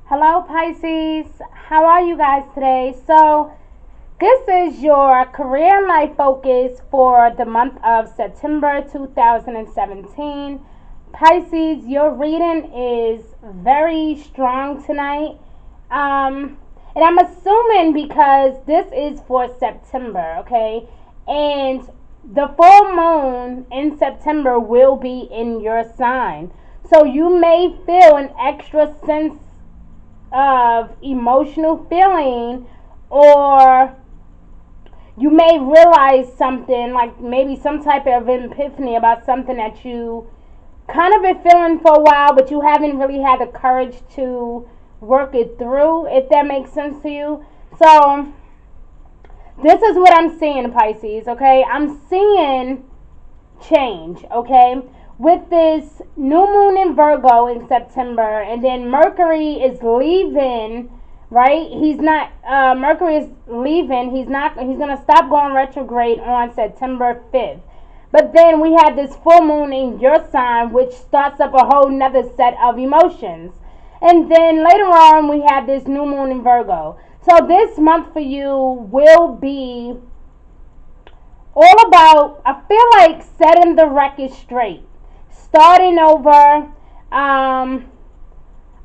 Hello, Pisces. How are you guys today? So, this is your career and life focus for the month of September 2017. Pisces, your reading is very strong tonight. And I'm assuming because this is for September, okay? And the full moon in September will be in your sign. So you may feel an extra sense of emotional feeling, or you may realize something like maybe some type of epiphany about something that you kind of been feeling for a while, but you haven't really had the courage to work it through, if that makes sense to you. So this is what I'm seeing, Pisces, okay? I'm seeing change, okay? With this new moon in Virgo in September, and then Mercury is leaving, right? Mercury is leaving. He's going to stop going retrograde on September 5th. But then we have this full moon in your sign, which starts up a whole nother set of emotions. And then later on, we have this new moon in Virgo. So this month for you will be all about, I feel like, setting the record straight, starting over. I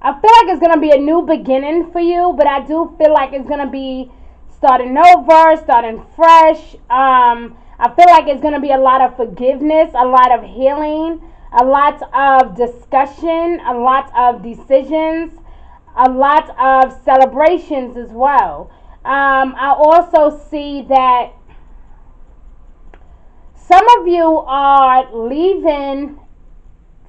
feel like it's going to be a new beginning for you, but I do feel like it's going to be starting over, starting fresh. I feel like it's going to be a lot of forgiveness, a lot of healing, a lot of discussion, a lot of decisions, a lot of celebrations as well. I also see that some of you are leaving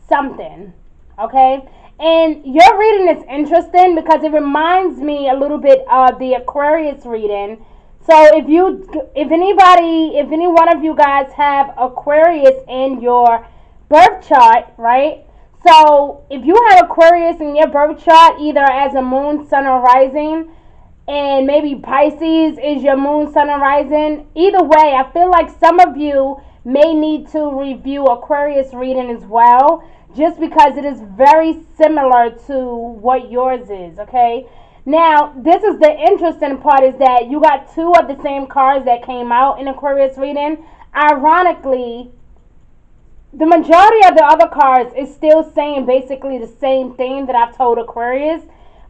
something, okay? And your reading is interesting because it reminds me a little bit of the Aquarius reading. So if any one of you guys have Aquarius in your birth chart, right? So if you have Aquarius in your birth chart, either as a moon, sun, or rising, and maybe Pisces is your moon, sun, and rising, either way, I feel like some of you may need to review Aquarius reading as well, just because it is very similar to what yours is, okay? Now, this is the interesting part, is that you got two of the same cards that came out in Aquarius reading. Ironically, the majority of the other cards is still saying basically the same thing that I've told Aquarius.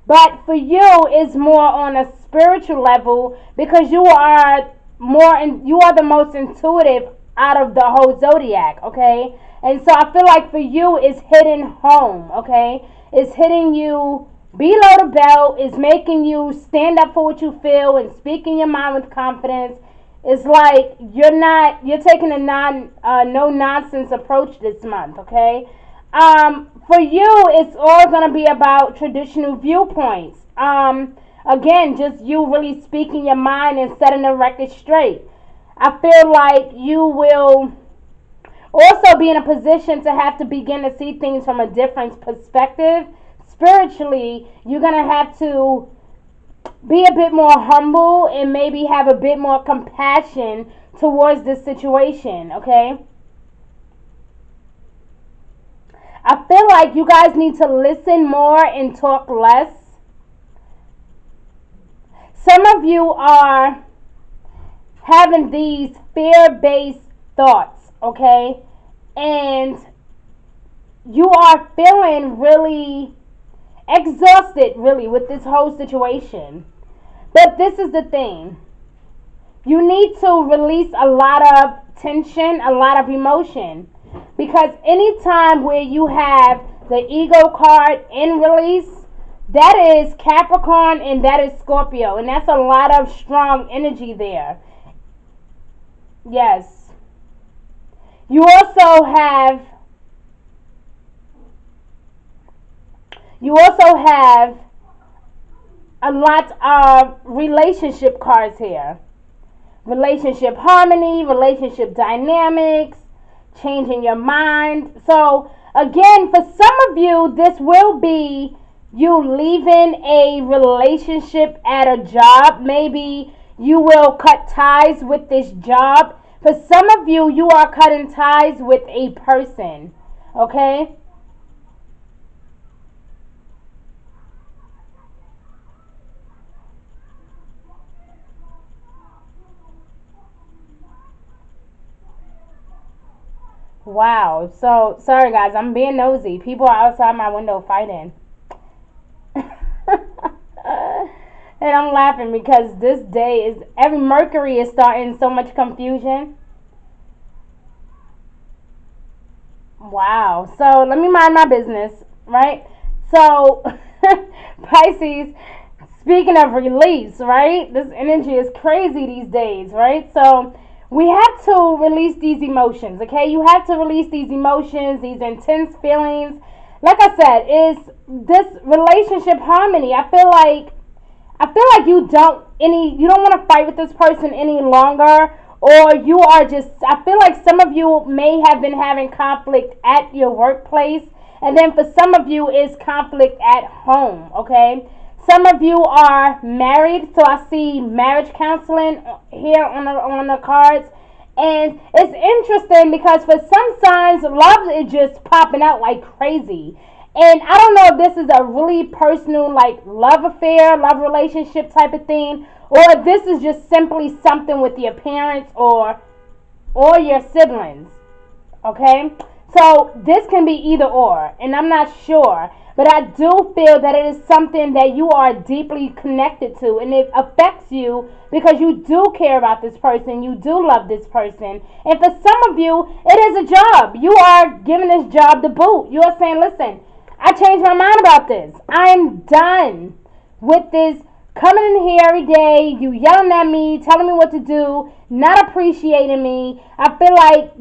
But for you, it's more on a spiritual level, because you are the most intuitive out of the whole zodiac, okay? And so I feel like for you, it's hitting home, okay? It's hitting you below the belt. It's making you stand up for what you feel and speaking your mind with confidence. It's like you're taking a no nonsense approach this month, okay? For you, it's all going to be about traditional viewpoints. Again, just you really speaking your mind and setting the record straight. I feel like you will also be in a position to have to begin to see things from a different perspective. Spiritually, you're going to have to be a bit more humble and maybe have a bit more compassion towards this situation, okay? I feel like you guys need to listen more and talk less. Some of you are having these fear-based thoughts, okay? And you are feeling really exhausted, really, with this whole situation. But this is the thing. You need to release a lot of tension, a lot of emotion. Because anytime where you have the ego card in release, that is Capricorn and that is Scorpio. And that's a lot of strong energy there. Yes. You also have a lot of relationship cards here. Relationship harmony, relationship dynamics, changing your mind. So again, for some of you, this will be you leaving a relationship at a job. Maybe you will cut ties with this job. For some of you, you are cutting ties with a person. Okay? Wow. So, sorry guys, I'm being nosy. People are outside my window fighting. And I'm laughing because this day is every Mercury is starting so much confusion. Wow. So let me mind my business, right? So Pisces, speaking of release, right? This energy is crazy these days, right? So we have to release these emotions, okay? You have to release these emotions, these intense feelings. Like I said, is this relationship harmony. I feel like you don't want to fight with this person any longer, or you are just, I feel like some of you may have been having conflict at your workplace, and then for some of you is conflict at home, okay? Some of you are married, so I see marriage counseling here on the cards. And it's interesting because for some signs, love is just popping out like crazy. And I don't know if this is a really personal, like, love affair, love relationship type of thing, or if this is just simply something with your parents or your siblings. Okay? So this can be either or, and I'm not sure. But I do feel that it is something that you are deeply connected to, and it affects you because you do care about this person, you do love this person. And for some of you, it is a job. You are giving this job the boot. You are saying, listen, I changed my mind about this. I am done with this coming in here every day, you yelling at me, telling me what to do, not appreciating me. I feel like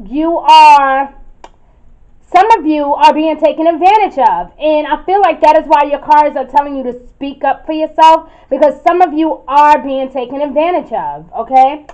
some of you are being taken advantage of. And I feel like that is why your cards are telling you to speak up for yourself, because some of you are being taken advantage of, okay?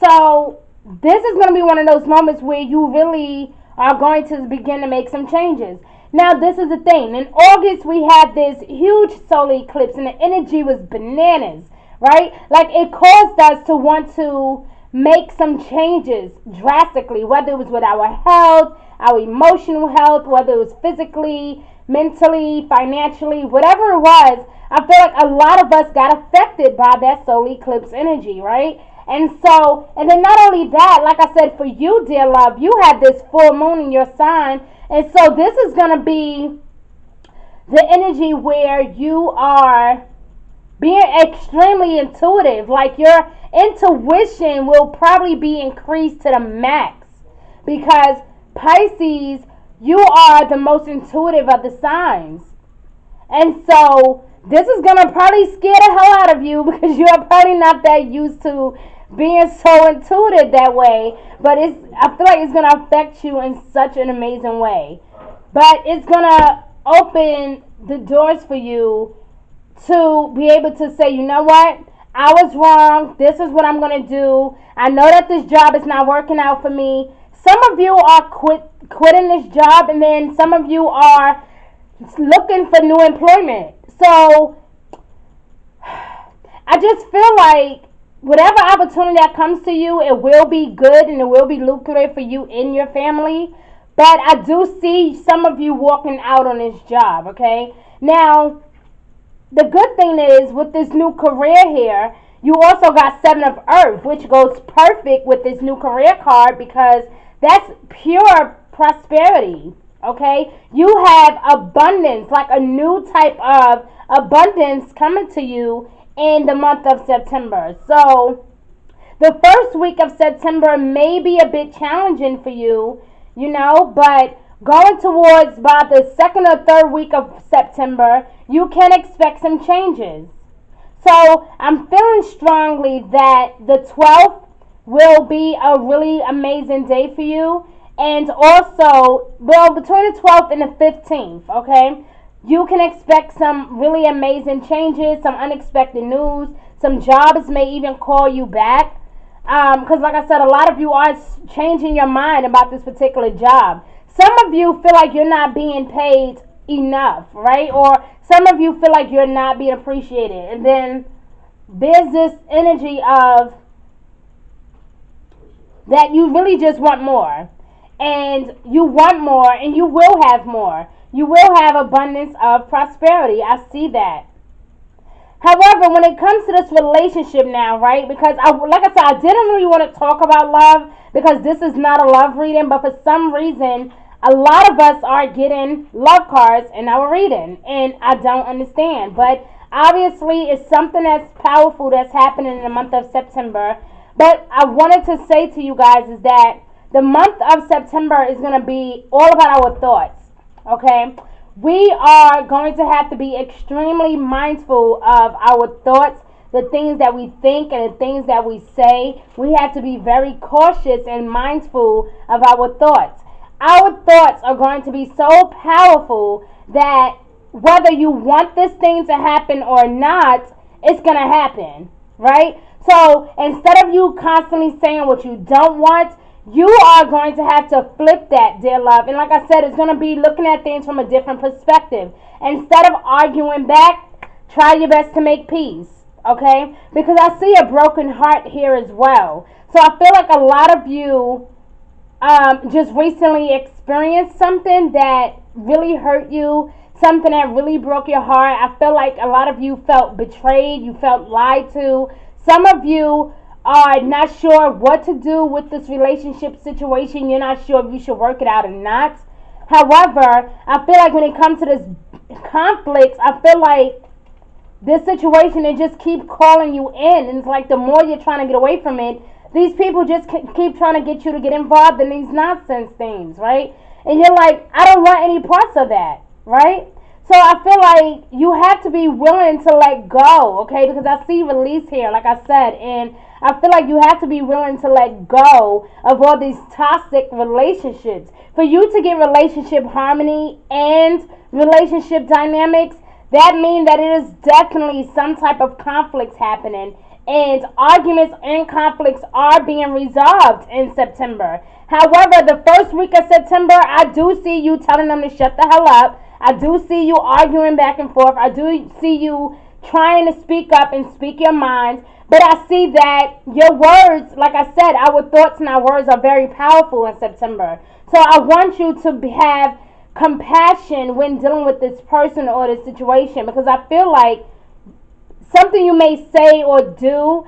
So this is going to be one of those moments where you really are going to begin to make some changes. Now, this is the thing. In August, we had this huge solar eclipse, and the energy was bananas, right? Like, it caused us to want to make some changes drastically, whether it was with our health, our emotional health, whether it was physically, mentally, financially, whatever it was. I feel like a lot of us got affected by that solar eclipse energy, right? And then not only that, like I said, for you, dear love, you had this full moon in your sign. And so this is going to be the energy where you are being extremely intuitive. Like, your intuition will probably be increased to the max, because Pisces, you are the most intuitive of the signs. And so this is going to probably scare the hell out of you because you are probably not that used to being so intuitive that way. But I feel like it's going to affect you in such an amazing way. But it's going to open the doors for you to be able to say, you know what? I was wrong. This is what I'm going to do. I know that this job is not working out for me. Some of you are quitting this job, and then some of you are looking for new employment. So I just feel like whatever opportunity that comes to you, it will be good and it will be lucrative for you and your family. But I do see some of you walking out on this job, okay? Now, the good thing is, with this new career here, you also got Seven of Earth, which goes perfect with this new career card, because that's pure prosperity, okay? You have abundance, like a new type of abundance coming to you in the month of September. So the first week of September may be a bit challenging for you, but going towards by the second or third week of September, you can expect some changes. So I'm feeling strongly that the 12th will be a really amazing day for you. And also, well, between the 12th and the 15th, okay, you can expect some really amazing changes, some unexpected news. Some jobs may even call you back. Because, like I said, a lot of you are changing your mind about this particular job. Some of you feel like you're not being paid enough, right? Or some of you feel like you're not being appreciated. And then there's this energy of that you really just want more. And you want more, and you will have more. You will have abundance of prosperity. I see that. However, when it comes to this relationship now, right? Because like I said, I didn't really want to talk about love because this is not a love reading, but for some reason, a lot of us are getting love cards in our reading, and I don't understand. But obviously, it's something that's powerful that's happening in the month of September. But I wanted to say to you guys is that the month of September is going to be all about our thoughts, okay? We are going to have to be extremely mindful of our thoughts, the things that we think and the things that we say. We have to be very cautious and mindful of our thoughts. Our thoughts are going to be so powerful that whether you want this thing to happen or not, it's going to happen, right? So instead of you constantly saying what you don't want, you are going to have to flip that, dear love. And like I said, it's going to be looking at things from a different perspective. Instead of arguing back, try your best to make peace, okay? Because I see a broken heart here as well. So I feel like a lot of you just recently experienced something that really hurt you, something that really broke your heart. I feel like a lot of you felt betrayed, you felt lied to. Some of you are not sure what to do with this relationship situation. You're not sure if you should work it out or not. However, I feel like when it comes to this conflict, I feel like this situation, they just keep calling you in. And it's like the more you're trying to get away from it, these people just keep trying to get you to get involved in these nonsense things, right? And you're like, I don't want any parts of that, right? So I feel like you have to be willing to let go, okay? Because I see release here, like I said, and I feel like you have to be willing to let go of all these toxic relationships. For you to get relationship harmony and relationship dynamics, that means that it is definitely some type of conflicts happening. And arguments and conflicts are being resolved in September. However, the first week of September, I do see you telling them to shut the hell up. I do see you arguing back and forth. I do see you trying to speak up and speak your mind. But I see that your words, like I said, our thoughts and our words are very powerful in September. So I want you to have compassion when dealing with this person or this situation, because I feel like something you may say or do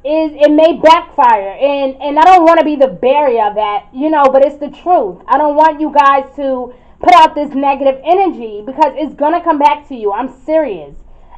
is it may backfire, and I don't want to be the barrier of that, but it's the truth. I don't want you guys to put out this negative energy because it's gonna come back to you. I'm serious.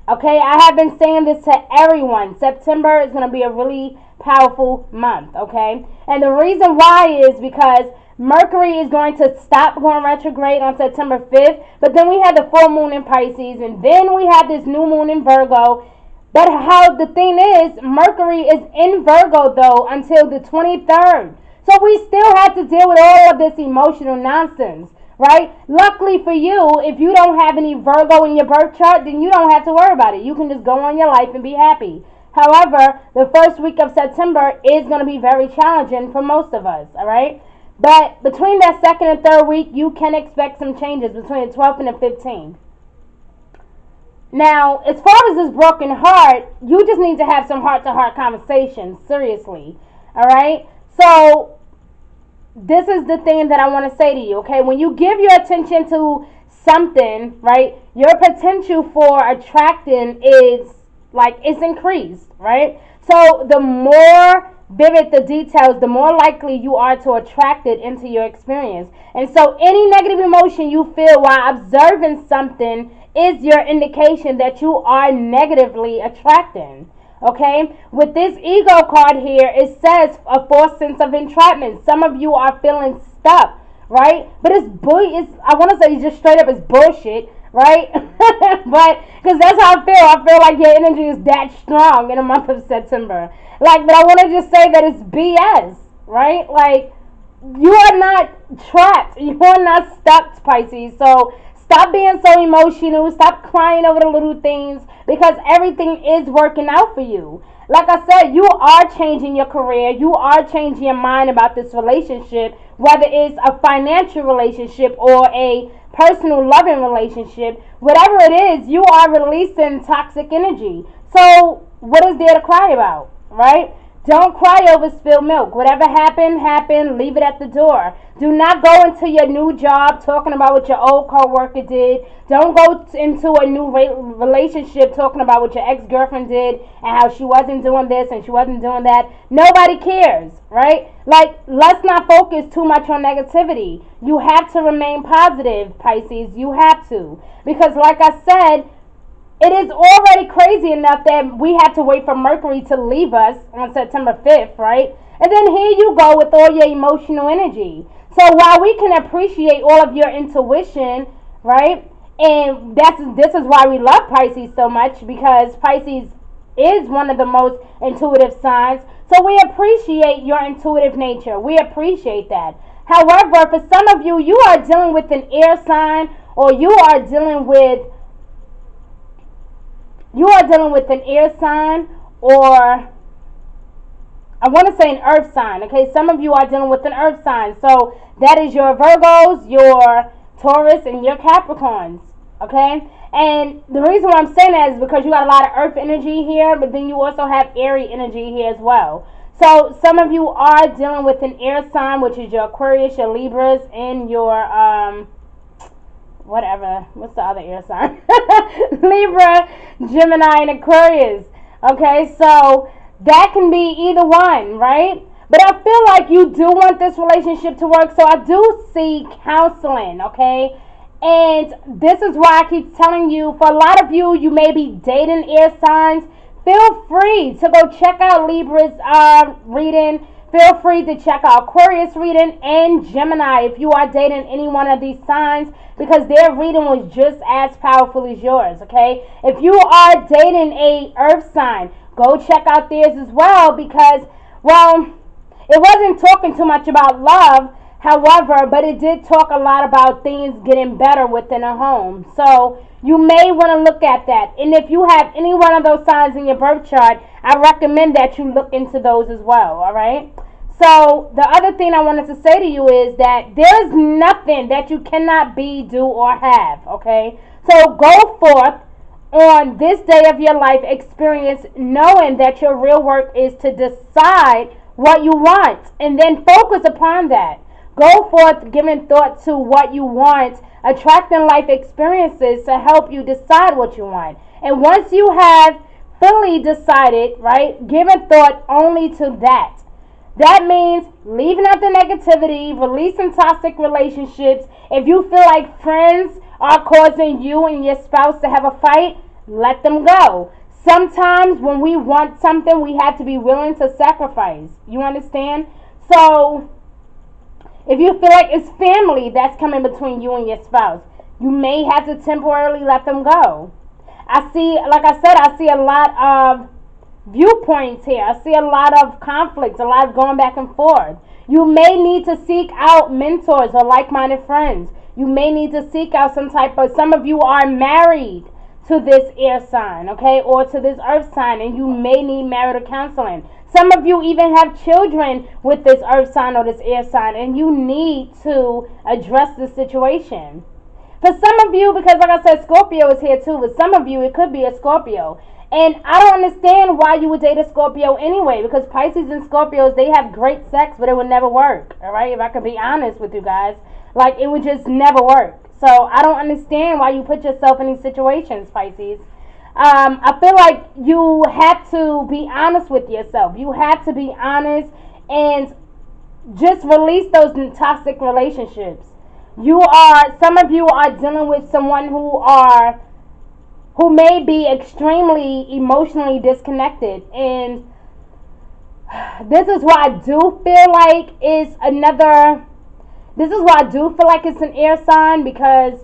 Okay, I have been saying this to everyone. September is gonna be a really powerful month, okay? And the reason why is because Mercury is going to stop going retrograde on September 5th, but then we have the full moon in Pisces, and then we have this new moon in Virgo. But how the thing is, Mercury is in Virgo though until the 23rd. So we still have to deal with all of this emotional nonsense, right? Luckily for you, if you don't have any Virgo in your birth chart, then you don't have to worry about it. You can just go on your life and be happy. However, the first week of September is going to be very challenging for most of us, all right? But between that second and third week, you can expect some changes between the 12th and the 15th. Now, as far as this broken heart, you just need to have some heart-to-heart conversations, seriously, all right? So, this is the thing that I want to say to you, okay? When you give your attention to something, right, your potential for attracting is, it's increased, right? So, the more vivid the details, the more likely you are to attract it into your experience. And so, any negative emotion you feel while observing something is your indication that you are negatively attracting. Okay? With this ego card here, it says a false sense of entrapment. Some of you are feeling stuck, right? But I want to say just straight up, it's bullshit, right? But, because that's how I feel. I feel like your energy is that strong in the month of September. But I want to just say that it's BS, right? You are not trapped. You are not stuck, Pisces. So, stop being so emotional. Stop crying over the little things because everything is working out for you. Like I said, you are changing your career. You are changing your mind about this relationship, whether it's a financial relationship or a personal loving relationship. Whatever it is, you are releasing toxic energy. So what is there to cry about, right? Don't cry over spilled milk. Whatever happened, happened. Leave it at the door. Do not go into your new job talking about what your old coworker did. Don't go into a new relationship talking about what your ex-girlfriend did and how she wasn't doing this and she wasn't doing that. Nobody cares, right? Like, let's not focus too much on negativity. You have to remain positive, Pisces. You have to. Because like I said, it is already crazy enough that we have to wait for Mercury to leave us on September 5th, right? And then here you go with all your emotional energy. So while we can appreciate all of your intuition, right? And this is why we love Pisces so much, because Pisces is one of the most intuitive signs. So we appreciate your intuitive nature. We appreciate that. However, for some of you, you are dealing with an air sign, or you are dealing with an air sign, or I want to say an earth sign. Okay, some of you are dealing with an earth sign. So that is your Virgos, your Taurus, and your Capricorns. Okay, and the reason why I'm saying that is because you got a lot of earth energy here, but then you also have airy energy here as well. So some of you are dealing with an air sign, which is your Aquarius, your Libras, and your whatever. What's the other air sign? Libra, Gemini, and Aquarius. Okay, so that can be either one, right? But I feel like you do want this relationship to work, so I do see counseling, okay? And this is why I keep telling you, for a lot of you, you may be dating air signs. Feel free to go check out Libra's reading. Feel free to check out Aquarius reading and Gemini if you are dating any one of these signs, because their reading was just as powerful as yours, okay? If you are dating a earth sign, go check out theirs as well, because, well, it wasn't talking too much about love, however, but it did talk a lot about things getting better within a home. So you may want to look at that. And if you have any one of those signs in your birth chart, I recommend that you look into those as well, all right? So the other thing I wanted to say to you is that there's nothing that you cannot be, do, or have, okay? So go forth on this day of your life experience knowing that your real work is to decide what you want and then focus upon that. Go forth giving thought to what you want, attracting life experiences to help you decide what you want. And once you have fully decided, right, giving thought only to that. That means leaving out the negativity, releasing toxic relationships. If you feel like friends are causing you and your spouse to have a fight, let them go. Sometimes when we want something, we have to be willing to sacrifice. You understand? So if you feel like it's family that's coming between you and your spouse, you may have to temporarily let them go. Like I said, I see a lot of viewpoints here. I see a lot of conflicts, a lot of going back and forth. You may need to seek out mentors or like-minded friends. You may need to seek out some of you are married to this air sign, okay, or to this earth sign, and you may need marital counseling. Some of you even have children with this earth sign or this air sign, and you need to address this situation. For some of you, because like I said, Scorpio is here too, but some of you, it could be a Scorpio. And I don't understand why you would date a Scorpio anyway, because Pisces and Scorpios, they have great sex, but it would never work, all right? If I could be honest with you guys, like, it would just never work. So I don't understand why you put yourself in these situations, Pisces. I feel like you have to be honest with yourself. You have to be honest and just release those toxic relationships. Some of you are dealing with someone who may be extremely emotionally disconnected, and this is why I do feel like it's an air sign, because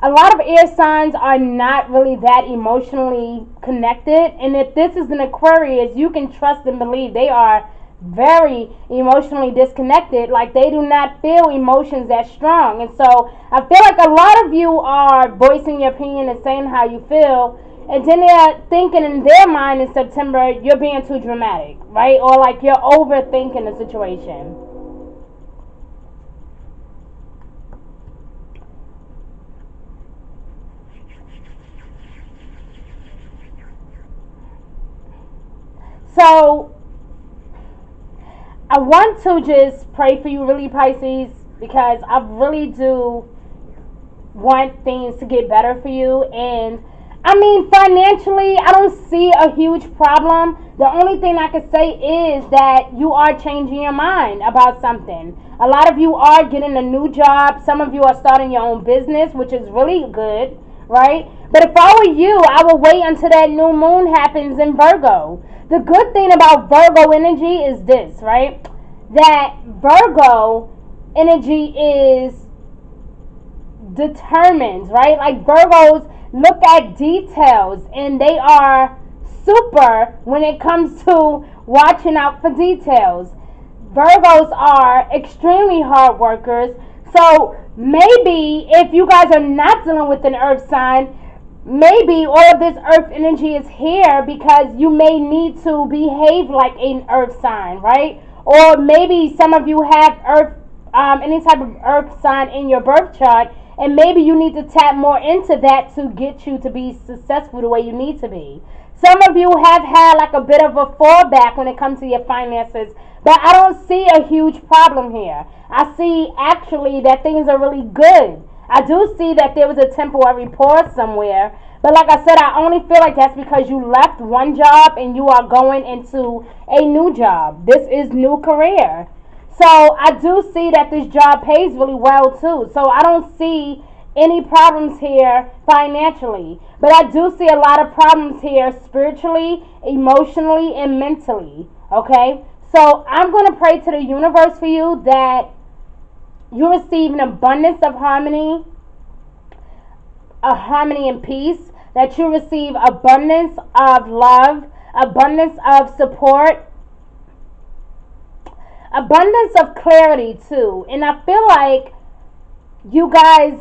a lot of air signs are not really that emotionally connected, and if this is an Aquarius, you can trust and believe they are very emotionally disconnected. Like, they do not feel emotions that strong. And so I feel like a lot of you are voicing your opinion and saying how you feel, and then they're thinking in their mind in September you're being too dramatic, right? Or like you're overthinking the situation. So I want to just pray for you, really, Pisces, because I really do want things to get better for you. And I mean, financially, I don't see a huge problem. The only thing I can say is that you are changing your mind about something. A lot of you are getting a new job. Some of you are starting your own business, which is really good, right? But if I were you, I would wait until that new moon happens in Virgo. The good thing about Virgo energy is this, right? That Virgo energy is determined, right? Like Virgos look at details and they are super when it comes to watching out for details. Virgos are extremely hard workers. So maybe if you guys are not dealing with an earth sign, maybe all of this earth energy is here because you may need to behave like an earth sign, right? Or maybe some of you have earth, any type of earth sign in your birth chart, and maybe you need to tap more into that to get you to be successful the way you need to be. Some of you have had like a bit of a fallback when it comes to your finances, but I don't see a huge problem here. I see actually that things are really good. I do see that there was a temporary pause somewhere, but like I said, I only feel like that's because you left one job and you are going into a new job. This is new career. So I do see that this job pays really well too. So I don't see any problems here financially. But I do see a lot of problems here spiritually, emotionally, and mentally. Okay? So I'm going to pray to the universe for you that you receive an abundance of harmony, a harmony and peace, that you receive abundance of love, abundance of support, abundance of clarity too. And I feel like you guys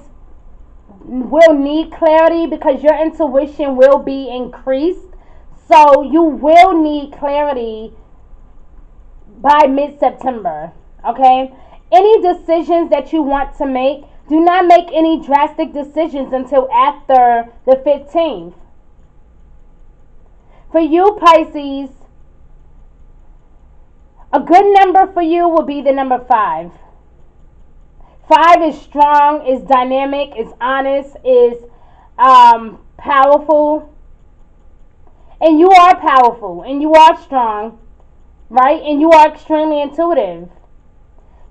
will need clarity because your intuition will be increased. So you will need clarity by mid-September. Okay? Any decisions that you want to make, do not make any drastic decisions until after the 15th. For you, Pisces, a good number for you will be the number 5. 5 is strong, is dynamic, is honest, is powerful. And you are powerful, and you are strong, right? And you are extremely intuitive.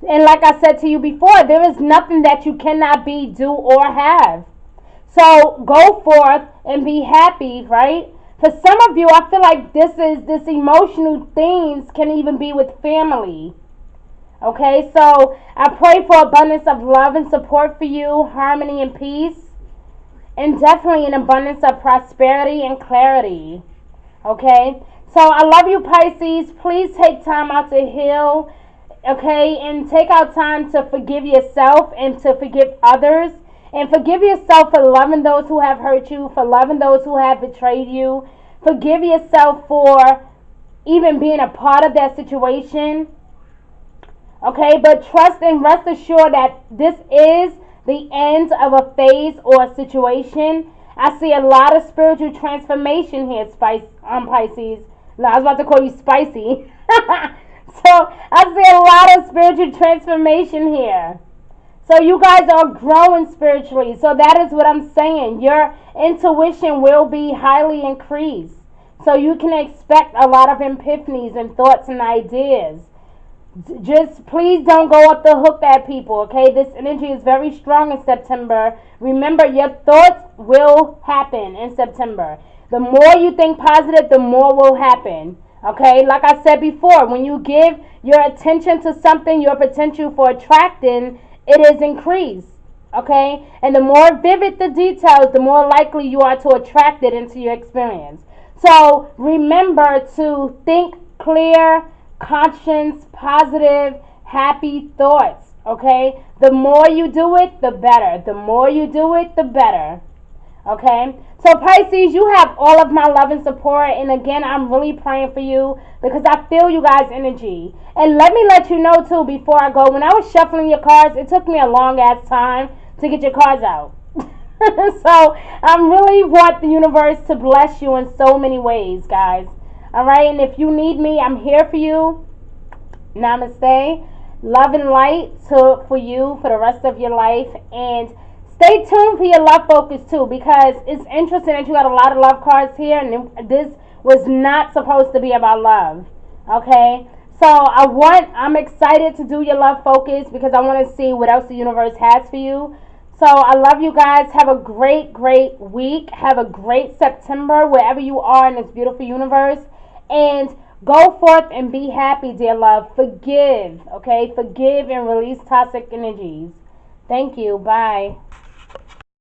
And like I said to you before, there is nothing that you cannot be, do, or have. So go forth and be happy, right? For some of you, I feel like this emotional things can even be with family. Okay, so I pray for abundance of love and support for you, harmony and peace, and definitely an abundance of prosperity and clarity. Okay, so I love you, Pisces. Please take time out to heal. Okay, and take out time to forgive yourself and to forgive others. And forgive yourself for loving those who have hurt you, for loving those who have betrayed you. Forgive yourself for even being a part of that situation. Okay, but trust and rest assured that this is the end of a phase or a situation. I see a lot of spiritual transformation here, Pisces. No, I was about to call you spicy. So I see a lot of spiritual transformation here. So you guys are growing spiritually. So that is what I'm saying. Your intuition will be highly increased. So you can expect a lot of epiphanies and thoughts and ideas. Just please don't go up the hook at people, okay? This energy is very strong in September. Remember, your thoughts will happen in September. The more you think positive, the more will happen. Okay, like I said before, when you give your attention to something, your potential for attracting it is increased. Okay, and the more vivid the details, the more likely you are to attract it into your experience. So remember to think clear, conscious, positive, happy thoughts. Okay, the more you do it, the better. The more you do it, the better. Okay, so Pisces, you have all of my love and support, and again, I'm really praying for you because I feel you guys' energy. And let me let you know too, before I go, when I was shuffling your cards, it took me a long ass time to get your cards out. So I really want the universe to bless you in so many ways, guys. All right, and if you need me, I'm here for you. Namaste. Love and light for you for the rest of your life. And stay tuned for your love focus too, because it's interesting that you got a lot of love cards here, and this was not supposed to be about love. Okay? So I'm excited to do your love focus because I want to see what else the universe has for you. So I love you guys. Have a great, great week. Have a great September wherever you are in this beautiful universe. And go forth and be happy, dear love. Forgive, okay? Forgive and release toxic energies. Thank you. Bye.